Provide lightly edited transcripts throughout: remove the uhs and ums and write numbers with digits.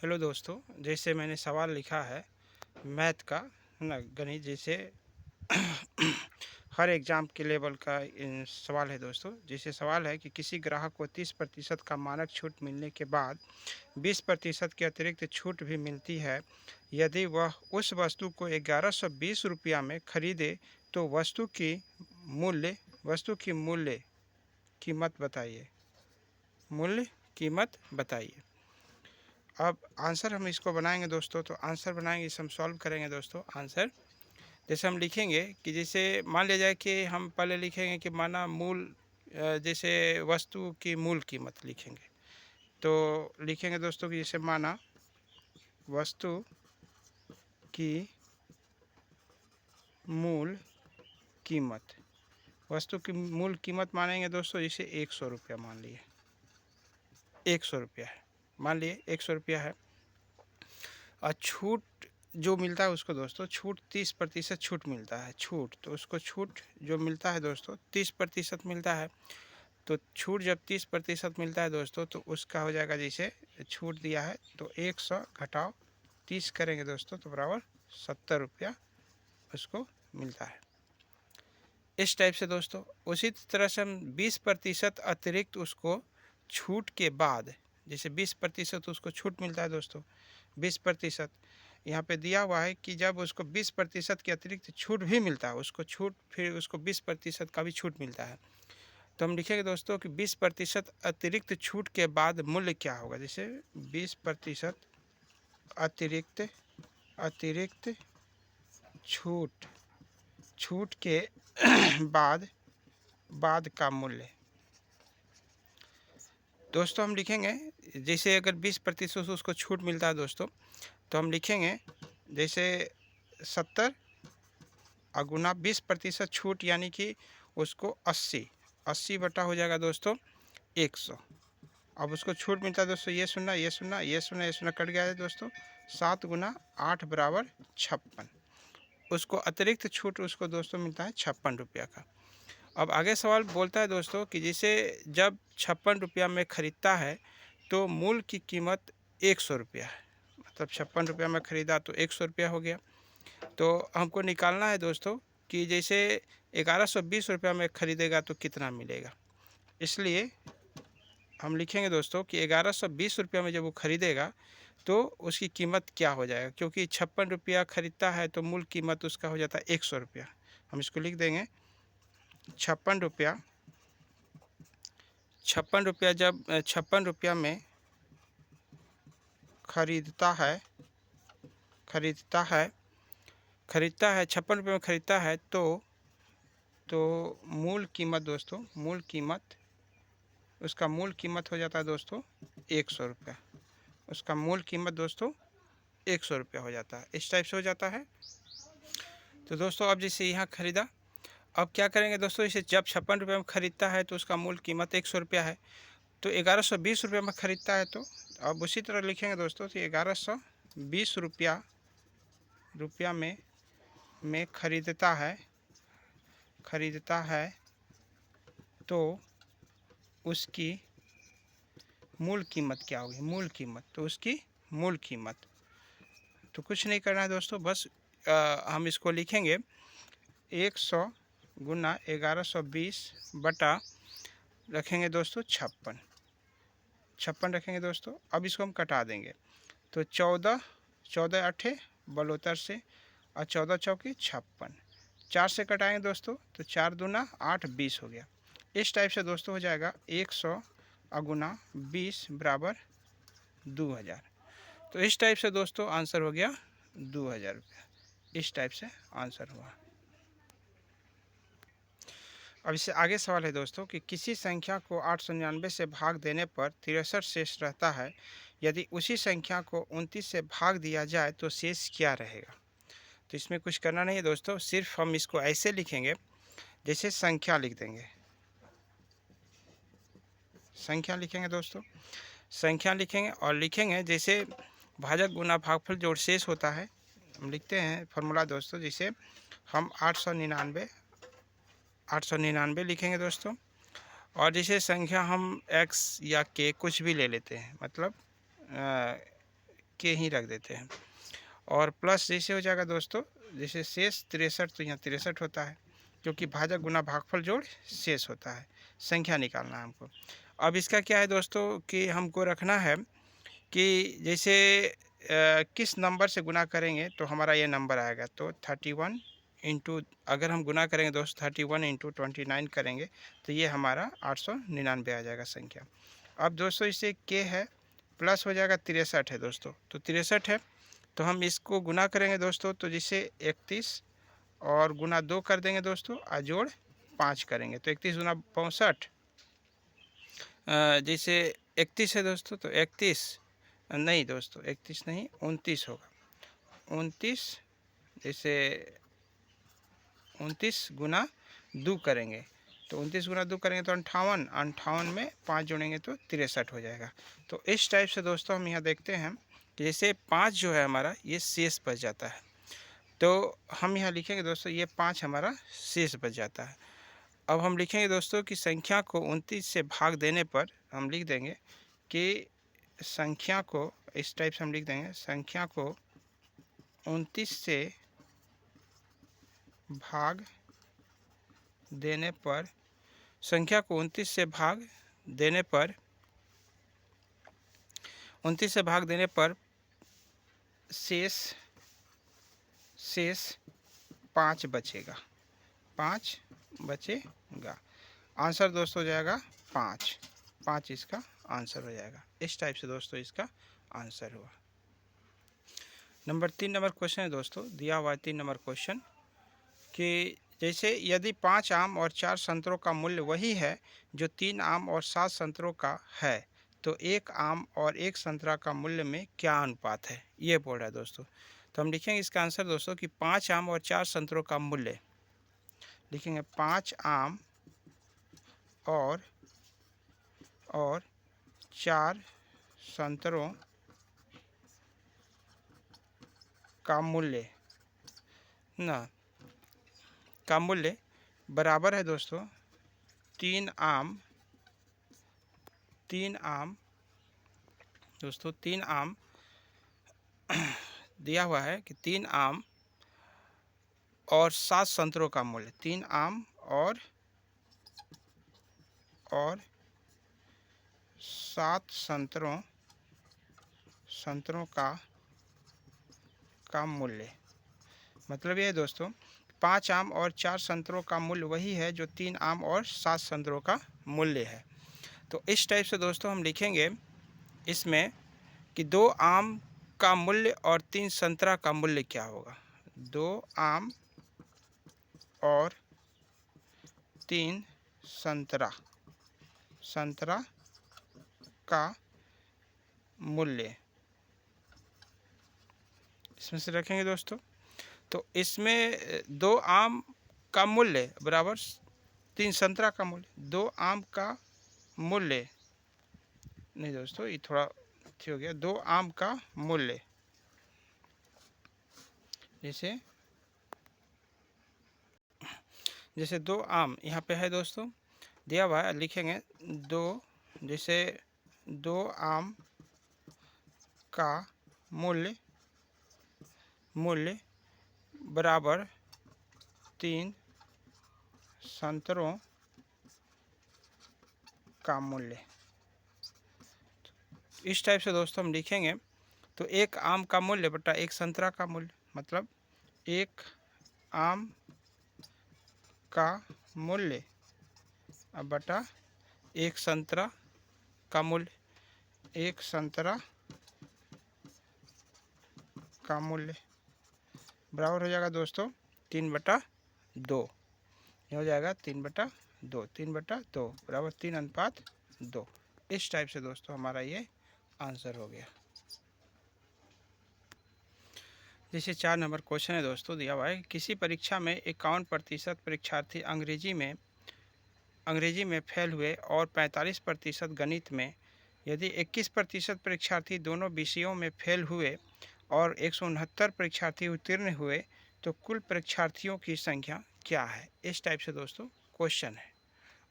Hello दोस्तों, जैसे मैंने सवाल लिखा है मैथ का, है ना, गणित जैसे हर एग्ज़ाम के लेवल का सवाल है दोस्तों। जैसे सवाल है कि किसी ग्राहक को 30% का मानक छूट मिलने के बाद 20% की अतिरिक्त छूट भी मिलती है। यदि वह उस वस्तु को 1120 रुपया में खरीदे तो वस्तु की मूल्य कीमत बताइए। मूल्य कीमत बताइए। अब आंसर हम इसको बनाएंगे दोस्तों, तो आंसर बनाएंगे, इसे हम सॉल्व करेंगे दोस्तों। आंसर जैसे हम लिखेंगे कि जैसे मान लिया जाए कि हम पहले लिखेंगे कि माना जैसे वस्तु की मूल कीमत लिखेंगे। तो लिखेंगे दोस्तों कि जैसे माना वस्तु की मूल कीमत, वस्तु की मूल कीमत मानेंगे दोस्तों, जैसे 100 रुपया मान लिए, 100 रुपया है, मान लिए 100 रुपया है। और छूट जो मिलता है उसको दोस्तों, छूट 30% छूट मिलता है। छूट तो उसको छूट जो मिलता है दोस्तों 30% मिलता है। तो छूट जब 30% मिलता है दोस्तों, तो उसका हो जाएगा, जैसे छूट दिया है तो 100 घटाओ 30 करेंगे दोस्तों तो बराबर 70 रुपया उसको मिलता है। इस टाइप से दोस्तों उसी तरह से हम 20% अतिरिक्त उसको छूट के बाद, जैसे 20% उसको छूट मिलता है दोस्तों, 20% यहाँ पे दिया हुआ है कि जब उसको 20% की अतिरिक्त छूट भी मिलता है, उसको छूट फिर उसको 20% का भी छूट मिलता है। तो हम लिखेंगे दोस्तों कि 20% अतिरिक्त छूट के बाद मूल्य क्या होगा। जैसे 20% अतिरिक्त अतिरिक्त छूट छूट के बाद का मूल्य दोस्तों हम लिखेंगे, जैसे अगर 20% उसको छूट मिलता है दोस्तों, तो हम लिखेंगे जैसे 70 गुना 20% छूट, यानी कि उसको 80 बटा हो जाएगा दोस्तों 100। अब उसको छूट मिलता है दोस्तों, ये सुनना ये सुनना ये सुनना ये सुनना कट गया है दोस्तों, 7 गुना 8 बराबर 56। उसको अतिरिक्त छूट उसको दोस्तों मिलता है 56 रुपया का। अब आगे सवाल बोलता है दोस्तों कि जैसे जब 56 रुपया में ख़रीदता है तो मूल की कीमत 100 रुपया है। मतलब 56 रुपया में ख़रीदा तो 100 रुपया हो गया। तो हमको निकालना है दोस्तों कि जैसे 1120 रुपया में ख़रीदेगा तो कितना मिलेगा। इसलिए हम लिखेंगे दोस्तों कि 1120 रुपया में जब वो ख़रीदेगा तो उसकी कीमत क्या हो जाएगा, क्योंकि 56 रुपया ख़रीदता है तो मूल कीमत उसका हो जाता है 100 रुपया। हम इसको लिख देंगे 56 रुपया जब 56 रुपया में ख़रीदता है 56 रुपये में ख़रीदता है तो मूल कीमत दोस्तों, उसका मूल कीमत हो जाता है दोस्तों 100 रुपया। उसका मूल कीमत दोस्तों 100 रुपया हो जाता है। इस टाइप से हो जाता है। तो दोस्तों अब जैसे यहाँ ख़रीदा, अब क्या करेंगे दोस्तों, जैसे जब 56 रुपये में ख़रीदता है तो उसका मूल कीमत 100 रुपया है, तो 1120 रुपये में ख़रीदता है तो अब उसी तरह लिखेंगे दोस्तों कि 1120 रुपया में ख़रीदता है तो उसकी मूल कीमत क्या होगी। मूल कीमत तो उसकी मूल कीमत, तो कुछ नहीं करना है दोस्तों, बस हम इसको लिखेंगे 100 गुना 1120 बटा रखेंगे दोस्तों 56 रखेंगे दोस्तों। अब इसको हम कटा देंगे तो 14 अठे बलोतर से और 14 चौकी 56, 4 से कटाएंगे दोस्तों तो 4 दूना 8 20 हो गया। इस टाइप से दोस्तों हो जाएगा 100 गुना 20 बराबर 2000। तो इस टाइप से दोस्तों आंसर हो गया 2000 रुपया। इस टाइप से आंसर हुआ। अब इससे आगे सवाल है दोस्तों कि किसी संख्या को 899 से भाग देने पर 63 शेष रहता है। यदि उसी संख्या को 29 से भाग दिया जाए तो शेष क्या रहेगा। तो इसमें कुछ करना नहीं है दोस्तों, सिर्फ हम इसको ऐसे लिखेंगे, जैसे संख्या लिख देंगे, संख्या लिखेंगे दोस्तों, संख्या लिखेंगे और लिखेंगे जैसे भाजक गुना भागफल जोड़ शेष होता है। हम लिखते हैं फॉर्मूला दोस्तों, जैसे हम 899 लिखेंगे दोस्तों, और जैसे संख्या हम x या k कुछ भी ले लेते हैं, मतलब के ही रख देते हैं। और प्लस जैसे हो जाएगा दोस्तों, जैसे शेष 63, तो यहाँ 63 होता है, क्योंकि भाजक गुना भागफल जोड़ शेष होता है। संख्या निकालना है हमको। अब इसका क्या है दोस्तों कि हमको रखना है कि जैसे किस नंबर से गुना करेंगे तो हमारा ये नंबर आएगा। तो 31 इंटू, अगर हम गुना करेंगे दोस्तों 31 इंटू 29 करेंगे तो ये हमारा 899 आ जाएगा संख्या। अब दोस्तों इसे के है, प्लस हो जाएगा 63 है दोस्तों, तो 63 है, तो हम इसको गुना करेंगे दोस्तों, तो जिसे 31 और गुना 2 कर देंगे दोस्तों, जोड़ 5 करेंगे, तो 31 गुना 65, जैसे 31 है दोस्तों, तो 31 नहीं दोस्तों, 31 नहीं 29 होगा। 29, जैसे 29 गुना 2 करेंगे, तो 29 गुना 2 करेंगे तो 58, 58 में 5 जोड़ेंगे तो 63 हो जाएगा। तो इस टाइप से दोस्तों हम यहाँ देखते हैं कि जैसे 5 जो है हमारा ये शेष बच जाता है, तो हम यहाँ लिखेंगे दोस्तों ये 5 हमारा शेष बच जाता है। अब हम लिखेंगे दोस्तों कि संख्या को 29 से भाग देने पर हम लिख देंगे कि संख्या को इस टाइप से हम लिख देंगे, संख्या को 29 से भाग देने पर, संख्या को 29 से भाग देने पर, 29 से भाग देने पर शेष 5 बचेगा, 5 बचेगा। आंसर दोस्तों हो जाएगा 5 इसका आंसर हो जाएगा। इस टाइप से दोस्तों इसका आंसर हुआ। नंबर 3 नंबर क्वेश्चन है दोस्तों, दिया हुआ है 3 नंबर क्वेश्चन कि जैसे यदि 5 आम और 4 संतरों का मूल्य वही है जो 3 आम और 7 संतरों का है, तो 1 आम और 1 संतरा का मूल्य में क्या अनुपात है, ये बोल रहा है दोस्तों। तो हम लिखेंगे इसका आंसर दोस्तों कि 5 आम और 4 संतरों का मूल्य, लिखेंगे 5 आम और 4 संतरों का मूल्य ना, का मूल्य बराबर है दोस्तों 3 आम दोस्तों, 3 आम दिया हुआ है कि 3 आम और 7 संतरों का मूल्य, 3 आम और 7 संतरों का मूल्य, मतलब ये है दोस्तों 5 आम और 4 संतरों का मूल्य वही है जो 3 आम और 7 संतरों का मूल्य है। तो इस टाइप से दोस्तों हम लिखेंगे इसमें कि 2 आम का मूल्य और 3 संतरा का मूल्य क्या होगा। 2 आम और 3 संतरा का मूल्य इसमें से रखेंगे दोस्तों। तो इसमें 2 आम का मूल्य बराबर 3 संतरा का मूल्य, 2 आम का मूल्य नहीं दोस्तों, ये थोड़ा हो गया, 2 आम का मूल्य, जैसे 2 आम यहाँ पे है दोस्तों दिया हुआ है, लिखेंगे 2, जैसे 2 आम का मूल्य बराबर 3 संतरों का मूल्य। इस टाइप से दोस्तों हम लिखेंगे। तो 1 आम का मूल्य बटा 1 संतरा का मूल्य, मतलब 1 आम का मूल्य बटा 1 संतरा का मूल्य, 1 संतरा का मूल्य बराबर हो जाएगा दोस्तों 3/2, ये हो जाएगा 3/2, 3/2 बराबर 3:2। इस टाइप से दोस्तों हमारा ये आंसर हो गया। जैसे 4 नंबर क्वेश्चन है दोस्तों दिया हुआ है, किसी परीक्षा में 51% परीक्षार्थी अंग्रेजी में फेल हुए और 45% गणित में। यदि 21% परीक्षार्थी दोनों विषयों में फेल हुए और 169 परीक्षार्थी उत्तीर्ण हुए, तो कुल परीक्षार्थियों की संख्या क्या है। इस टाइप से दोस्तों क्वेश्चन है।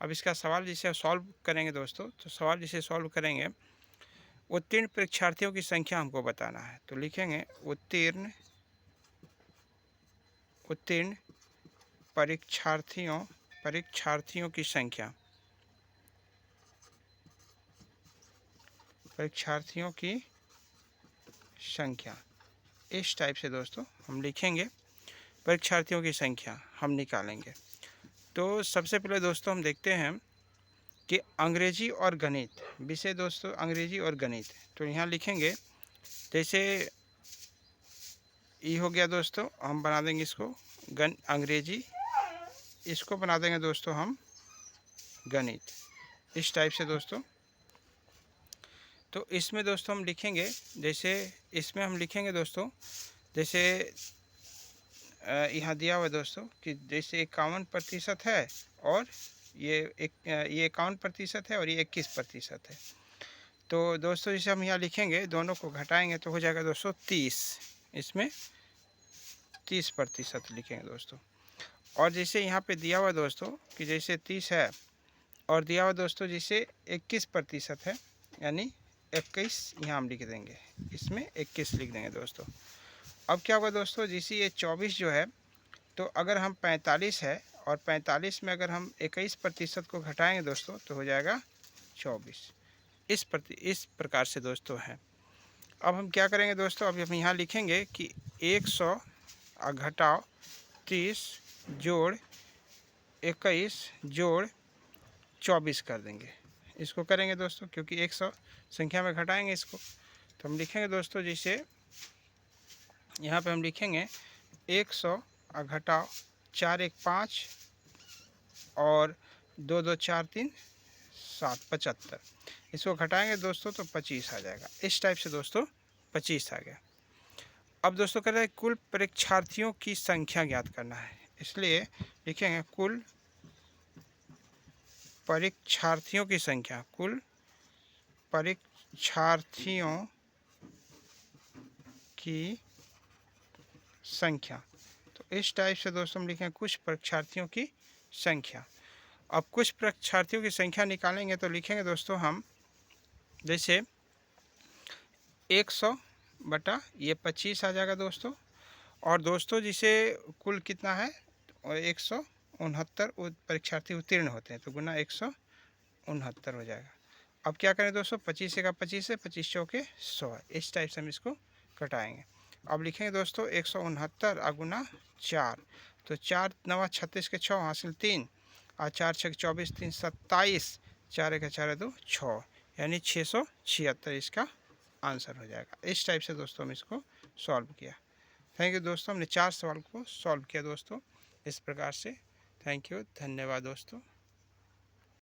अब इसका सवाल जिसे सॉल्व करेंगे दोस्तों, तो सवाल जिसे सॉल्व करेंगे उत्तीर्ण परीक्षार्थियों की संख्या हमको बताना है। तो लिखेंगे उत्तीर्ण परीक्षार्थियों की संख्या, इस टाइप से दोस्तों हम लिखेंगे, परीक्षार्थियों की संख्या हम निकालेंगे। तो सबसे पहले दोस्तों हम देखते हैं कि अंग्रेजी और गणित विषय, दोस्तों अंग्रेजी और गणित। तो यहाँ लिखेंगे, जैसे ये हो गया दोस्तों, हम बना देंगे इसको अंग्रेजी, इसको बना देंगे दोस्तों हम गणित, इस टाइप से दोस्तों। तो इसमें दोस्तों हम लिखेंगे, जैसे इसमें हम लिखेंगे दोस्तों, जैसे यहाँ दिया हुआ है दोस्तों कि जैसे 51% है और ये 51% है और ये 21% है। तो दोस्तों जैसे हम यहाँ लिखेंगे, दोनों को घटाएंगे तो हो जाएगा दोस्तों 30, इसमें 30% लिखेंगे दोस्तों। और जैसे यहाँ पे दिया हुआ दोस्तों कि जैसे 30 है और दिया हुआ दोस्तों जैसे 21% है, यानी 21 यहाँ हम लिख देंगे, इसमें 21 लिख देंगे दोस्तों। अब क्या होगा दोस्तों, जैसे ये 24 जो है, तो अगर हम 45 है और 45 में अगर हम 21% को घटाएंगे दोस्तों तो हो जाएगा 24, इस प्रकार से दोस्तों है। अब हम क्या करेंगे दोस्तों, अभी हम यहाँ लिखेंगे कि 100 घटाओ 30 जोड़ 21 जोड़ 24 कर देंगे, इसको करेंगे दोस्तों, क्योंकि 100 संख्या में घटाएंगे इसको। तो हम लिखेंगे दोस्तों, जैसे यहाँ पे हम लिखेंगे 100 घटाओ 4 1 5 और 2 2 4 3 7 75, इसको घटाएंगे दोस्तों तो 25 आ जाएगा, इस टाइप से दोस्तों 25 आ गया। अब दोस्तों कह रहे हैं कुल परीक्षार्थियों की संख्या ज्ञात करना है, इसलिए लिखेंगे कुल परीक्षार्थियों की संख्या, कुल परीक्षार्थियों की संख्या। तो इस टाइप से दोस्तों हम लिखें कुछ परीक्षार्थियों की संख्या। अब कुछ परीक्षार्थियों की संख्या निकालेंगे तो लिखेंगे दोस्तों हम, जैसे 100 बटा ये 25 आ जाएगा दोस्तों, और दोस्तों जिसे कुल कितना है, और 169 परीक्षार्थी उत्तीर्ण होते हैं, तो गुना 169 हो जाएगा। अब क्या करें दोस्तों, 25 का 25 है, 25 चौके 100 है, इस टाइप से हम इसको घटाएंगे। अब लिखेंगे दोस्तों 169 गुना 4, तो 4 9 36 के 6 हासिल 3 और 4 6 24 3 27, 4 1 4 2 6, यानी 676 इसका आंसर हो जाएगा। इस टाइप से दोस्तों हम इसको सॉल्व किया। थैंक यू दोस्तों, हमने 4 सवाल को सॉल्व किया दोस्तों इस प्रकार से। थैंक यू, धन्यवाद दोस्तों।